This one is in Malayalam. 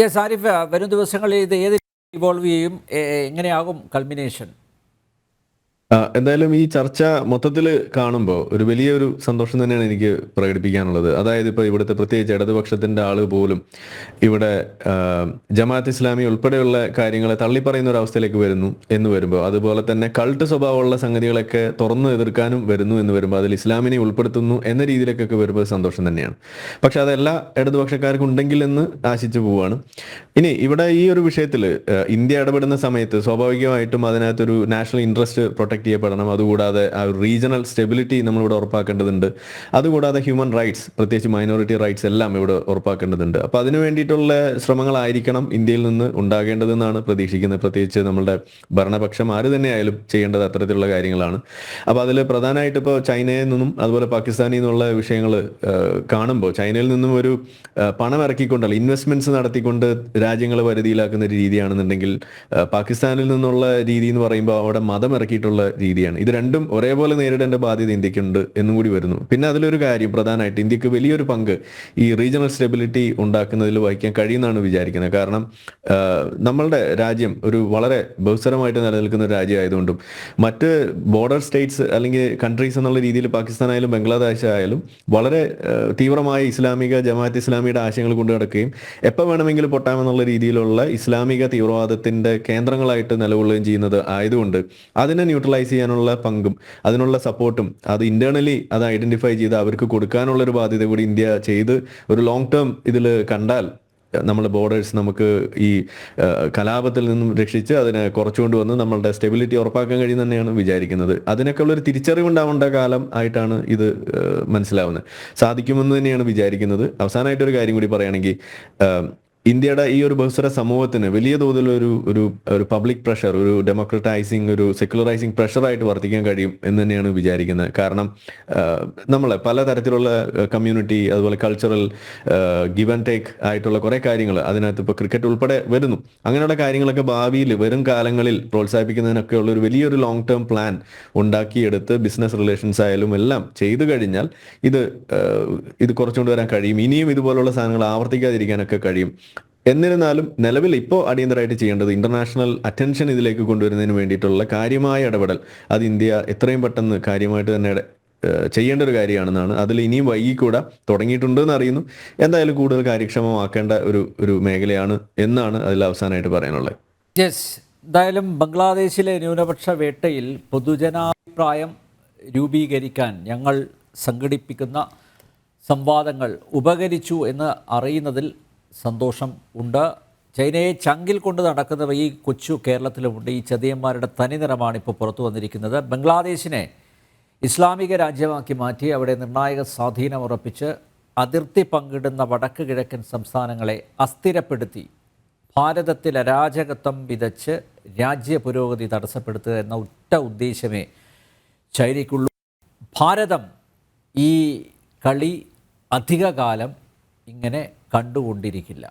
യെസ് ആരിഫ്, വരും ദിവസങ്ങളിൽ ഇത് ഏത് ഇവോൾവ് ചെയ്യും, എങ്ങനെയാകും കൾമിനേഷൻ? എന്തായാലും ഈ ചർച്ച മൊത്തത്തിൽ കാണുമ്പോൾ ഒരു വലിയൊരു സന്തോഷം തന്നെയാണ് എനിക്ക് പ്രകടിപ്പിക്കാനുള്ളത്. അതായത് ഇപ്പോൾ ഇവിടുത്തെ പ്രത്യേകിച്ച് ഇടതുപക്ഷത്തിൻ്റെ ആള് പോലും ഇവിടെ ജമാഅത്ത് ഇസ്ലാമി ഉൾപ്പെടെയുള്ള കാര്യങ്ങളെ തള്ളിപ്പറയുന്ന ഒരു അവസ്ഥയിലേക്ക് വരുന്നു എന്ന് വരുമ്പോൾ, അതുപോലെ തന്നെ കൾട്ട് സ്വഭാവമുള്ള സംഗതികളൊക്കെ തുറന്നു എതിർക്കാനും വരുന്നു എന്ന് വരുമ്പോൾ, അതിൽ ഇസ്ലാമിനെ ഉൾപ്പെടുത്തുന്നു എന്ന രീതിയിലേക്കൊക്കെ വരുമ്പോൾ സന്തോഷം തന്നെയാണ്. പക്ഷെ അതെല്ലാ ഇടതുപക്ഷക്കാർക്കും ഉണ്ടെങ്കിൽ എന്ന് ആശിച്ചു പോവുകയാണ്. ഇനി ഇവിടെ ഈ ഒരു വിഷയത്തിൽ ഇന്ത്യ ഇടപെടുന്ന സമയത്ത് സ്വാഭാവികമായിട്ടും അതിനകത്തൊരു നാഷണൽ ഇൻട്രസ്റ്റ് പ്രൊട്ടക്ട് ചെയ്യപ്പെടണം. അതുകൂടാതെ ആ റീജിയണൽ സ്റ്റെബിലിറ്റി നമ്മളിവിടെ ഉറപ്പാക്കേണ്ടതുണ്ട്. അതുകൂടാതെ ഹ്യൂമൻ റൈറ്റ്സ്, പ്രത്യേകിച്ച് മൈനോറിറ്റി റൈറ്റ്സ് എല്ലാം ഇവിടെ ഉറപ്പാക്കേണ്ടതുണ്ട്. അപ്പോൾ അതിനു വേണ്ടിയിട്ടുള്ള ശ്രമങ്ങളായിരിക്കണം ഇന്ത്യയിൽ നിന്ന് ഉണ്ടാകേണ്ടതെന്നാണ് പ്രതീക്ഷിക്കുന്നത്. പ്രത്യേകിച്ച് നമ്മളുടെ ഭരണപക്ഷം ആര് തന്നെയായാലും ചെയ്യേണ്ടത് അത്തരത്തിലുള്ള കാര്യങ്ങളാണ്. അപ്പോൾ അതിൽ പ്രധാനമായിട്ട് ഇപ്പോൾ ചൈനയിൽ നിന്നും അതുപോലെ പാകിസ്ഥാനിൽ നിന്നുള്ള വിഷയങ്ങൾ കാണുമ്പോൾ, ചൈനയിൽ നിന്നും ഒരു പണം ഇറക്കിക്കൊണ്ടല്ല, ഇൻവെസ്റ്റ്മെന്റ്സ് നടത്തിക്കൊണ്ട് രാജ്യങ്ങൾ വരുതിയിലാക്കുന്ന ഒരു രീതിയാണെന്നുണ്ടെങ്കിൽ, പാകിസ്ഥാനിൽ നിന്നുള്ള രീതി എന്ന് പറയുമ്പോൾ അവിടെ മതം ഇറക്കിയിട്ടുള്ള രീതിയാണ്. ഇത് രണ്ടും ഒരേപോലെ നേരിടേണ്ട ബാധ്യത ഇന്ത്യക്കുണ്ട് എന്നും കൂടി വരുന്നു. പിന്നെ അതിലൊരു കാര്യം പ്രധാനമായിട്ട് ഇന്ത്യക്ക് വലിയൊരു പങ്ക് ഈ റീജിയണൽ സ്റ്റെബിലിറ്റി ഉണ്ടാക്കുന്നതിൽ വഹിക്കാൻ കഴിയുമെന്നാണ് വിചാരിക്കുന്നത്. കാരണം നമ്മളുടെ രാജ്യം ഒരു വളരെ ബഹുസ്വരമായിട്ട് നിലനിൽക്കുന്ന ഒരു രാജ്യമായതുകൊണ്ടും മറ്റ് ബോർഡർ സ്റ്റേറ്റ്സ് അല്ലെങ്കിൽ കൺട്രീസ് എന്നുള്ള രീതിയിൽ പാകിസ്ഥാനായാലും ബംഗ്ലാദേശ് ആയാലും വളരെ തീവ്രമായ ഇസ്ലാമിക ജമാഅത്ത് ഇസ്ലാമിയുടെ ആശയങ്ങൾ കൊണ്ടു നടക്കുകയും എപ്പോൾ വേണമെങ്കിലും പൊട്ടാമെന്നുള്ള രീതിയിലുള്ള ഇസ്ലാമിക തീവ്രവാദത്തിന്റെ കേന്ദ്രങ്ങളായിട്ട് നിലകൊള്ളുകയും ചെയ്യുന്നത് ആയതുകൊണ്ട് അതിനെ ന്യൂട്രലൈസ് ചെയ്യാനുള്ള പങ്കും അതിനുള്ള സപ്പോർട്ടും അത് ഇന്റേണലി അത് ഐഡന്റിഫൈ ചെയ്ത് അവർക്ക് കൊടുക്കാനുള്ള ഒരു ബാധ്യത കൂടി ഇന്ത്യ ചെയ്ത് ഒരു ലോങ് ടേം ഇതിൽ കണ്ടാൽ നമ്മുടെ ബോർഡേഴ്സ് നമുക്ക് ഈ കലാപത്തിൽ നിന്നും രക്ഷിച്ച് അതിനെ കുറച്ചുകൊണ്ട് വന്ന് നമ്മളുടെ സ്റ്റെബിലിറ്റി ഉറപ്പാക്കാൻ കഴിയും തന്നെയാണ് വിചാരിക്കുന്നത്. അതിനൊക്കെ ഉള്ളൊരു തിരിച്ചറിവുണ്ടാവേണ്ട കാലം ആയിട്ടാണ് ഇത് മനസ്സിലാവുന്നത്. സാധിക്കുമെന്ന് തന്നെയാണ് വിചാരിക്കുന്നത്. അവസാനമായിട്ടൊരു കാര്യം കൂടി പറയുകയാണെങ്കിൽ, ഇന്ത്യയുടെ ഈ ഒരു ബഹുസ്വര സമൂഹത്തിന് വലിയ തോതിലൊരു ഒരു ഒരു പബ്ലിക് പ്രഷർ, ഒരു ഡെമോക്രറ്റൈസിങ്, ഒരു സെക്യുലറൈസിങ് പ്രഷറായിട്ട് വർത്തിക്കാൻ കഴിയും എന്ന് തന്നെയാണ് വിചാരിക്കുന്നത്. കാരണം നമ്മളെ പലതരത്തിലുള്ള കമ്മ്യൂണിറ്റി അതുപോലെ കൾച്ചറൽ ഗിവ് ആൻഡ് ടേക്ക് ആയിട്ടുള്ള കുറേ കാര്യങ്ങൾ അതിനകത്ത് ഇപ്പോൾ ക്രിക്കറ്റ് ഉൾപ്പെടെ വരുന്നു. അങ്ങനെയുള്ള കാര്യങ്ങളൊക്കെ ഭാവിയിൽ വരും കാലങ്ങളിൽ പ്രോത്സാഹിപ്പിക്കുന്നതിനൊക്കെ ഉള്ള ഒരു വലിയൊരു ലോങ് ടേം പ്ലാൻ ഉണ്ടാക്കിയെടുത്ത് ബിസിനസ് റിലേഷൻസ് ആയാലും എല്ലാം ചെയ്തു കഴിഞ്ഞാൽ ഇത് കുറച്ചുകൊണ്ട് വരാൻ കഴിയും. ഇനിയും ഇതുപോലുള്ള സാധനങ്ങൾ ആവർത്തിക്കാതിരിക്കാനൊക്കെ കഴിയും. എന്നിരുന്നാലും നിലവിൽ ഇപ്പോൾ അടിയന്തരമായിട്ട് ചെയ്യേണ്ടത് ഇന്റർനാഷണൽ അറ്റൻഷൻ ഇതിലേക്ക് കൊണ്ടുവരുന്നതിന് വേണ്ടിയിട്ടുള്ള കാര്യമായ ഇടപെടൽ അത് ഇന്ത്യ എത്രയും പെട്ടെന്ന് കാര്യമായിട്ട് തന്നെ ചെയ്യേണ്ട ഒരു കാര്യമാണെന്നാണ്. അതിൽ ഇനിയും വൈകിക്കൂടാ, തുടങ്ങിയിട്ടുണ്ടെന്ന് അറിയുന്നു. എന്തായാലും കൂടുതൽ കാര്യക്ഷമമാക്കേണ്ട ഒരു മേഖലയാണ് എന്നാണ് അതിൽ അവസാനമായിട്ട് പറയാനുള്ളത്. യെസ്, എന്തായാലും ബംഗ്ലാദേശിലെ ന്യൂനപക്ഷ വേട്ടയിൽ പൊതുജനാഭിപ്രായം രൂപീകരിക്കാൻ ഞങ്ങൾ സംഘടിപ്പിക്കുന്ന സംവാദങ്ങൾ ഉപകരിച്ചു എന്ന് അറിയുന്നതിൽ സന്തോഷം ഉണ്ട്. ചൈനയെ ചങ്കിൽ കൊണ്ട് നടക്കുന്നവ ഈ കൊച്ചു കേരളത്തിലുമുണ്ട്. ഈ ചതിയന്മാരുടെ തനിനിറമാണ് ഇപ്പോൾ പുറത്തു വന്നിരിക്കുന്നത്. ബംഗ്ലാദേശിനെ ഇസ്ലാമിക രാജ്യമാക്കി മാറ്റി അവിടെ നിർണായക സ്വാധീനം ഉറപ്പിച്ച് അതിർത്തി പങ്കിടുന്ന വടക്ക് കിഴക്കൻ സംസ്ഥാനങ്ങളെ അസ്ഥിരപ്പെടുത്തി ഭാരതത്തിൽ അരാജകത്വം വിതച്ച് രാജ്യ പുരോഗതി തടസ്സപ്പെടുത്തുക എന്ന ഒറ്റ ഉദ്ദേശമേ ചൈനയ്ക്കുള്ളൂ. ഭാരതം ഈ കളി അധികകാലം ഇങ്ങനെ കണ്ടുകൊണ്ടിരിക്കില്ല.